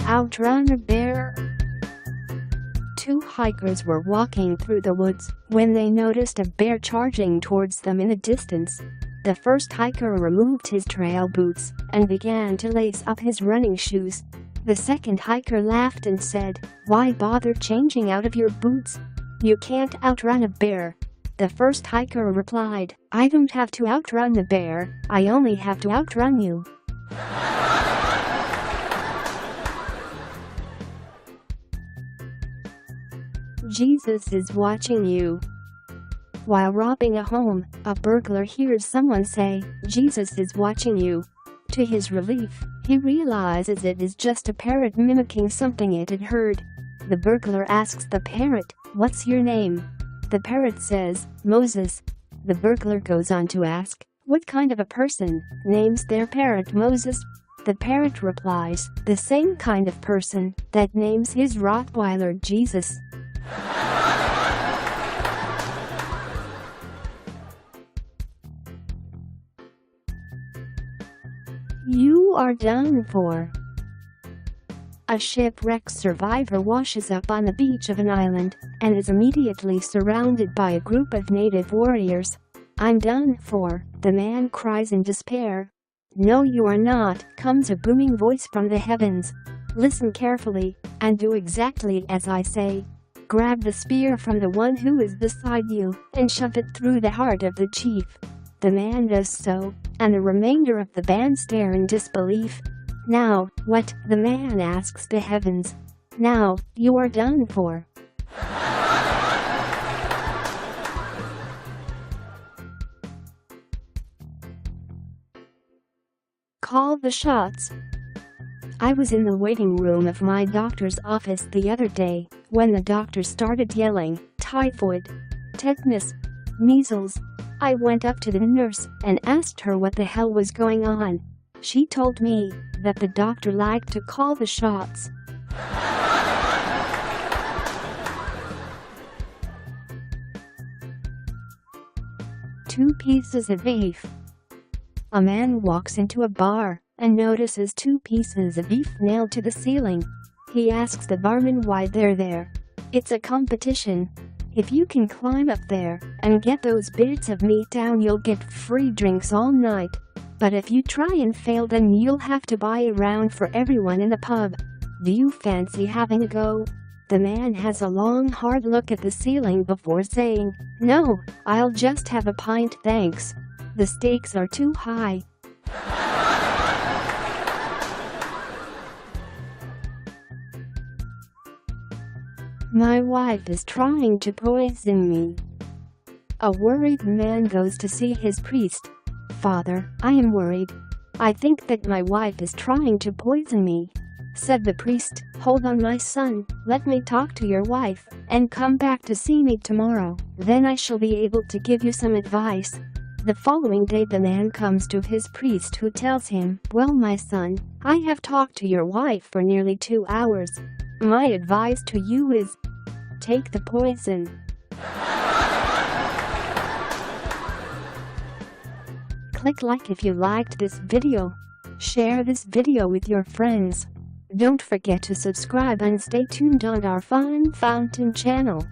Outrun a bear. Two hikers were walking through the woods when they noticed a bear charging towards them in the distance. The first hiker removed his trail boots and began to lace up his running shoes. The second hiker laughed and said, "Why bother changing out of your boots? You can't outrun a bear." The first hiker replied, "I don't have to outrun the bear, I only have to outrun you." Jesus is watching you. While robbing a home, a burglar hears someone say, "Jesus is watching you." To his relief, he realizes it is just a parrot mimicking something it had heard. The burglar asks the parrot, "What's your name?" The parrot says, "Moses." The burglar goes on to ask, "What kind of a person names their parrot Moses?" The parrot replies, "The same kind of person that names his Rottweiler Jesus." You are done for. A shipwreck survivor washes up on the beach of an island and is immediately surrounded by a group of native warriors. "I'm done for," the man cries in despair. "No, you are not," comes a booming voice from the heavens. "Listen carefully and do exactly as I say. Grab the spear from the one who is beside you and shove it through the heart of the chief." The man does so, and the remainder of the band stare in disbelief. "Now, what?" the man asks the heavens. "Now, you are done for." Call the shots. I was in the waiting room of my doctor's office the other day when the doctor started yelling, "Typhoid, tetanus, measles." I went up to the nurse and asked her what the hell was going on. She told me that the doctor liked to call the shots. Two pieces of beef. A man walks into a bar and notices two pieces of beef nailed to the ceiling. He asks the barman why they're there. "It's a competition. If you can climb up there and get those bits of meat down, you'll get free drinks all night. But if you try and fail, then you'll have to buy a round for everyone in the pub. Do you fancy having a go?" The man has a long, hard look at the ceiling before saying, "No, I'll just have a pint, thanks. The stakes are too high." My wife is trying to poison me. A worried man goes to see his priest. "Father, I am worried. I think that my wife is trying to poison me." Said the priest, "Hold on, my son, let me talk to your wife, and come back to see me tomorrow. Then I shall be able to give you some advice." The following day the man comes to his priest, who tells him, "Well, my son, I have talked to your wife for nearly 2 hours. My advice to you is, take the poison." Click like if you liked this video. Share this video with your friends. Don't forget to subscribe and stay tuned on our Fun Fountain channel.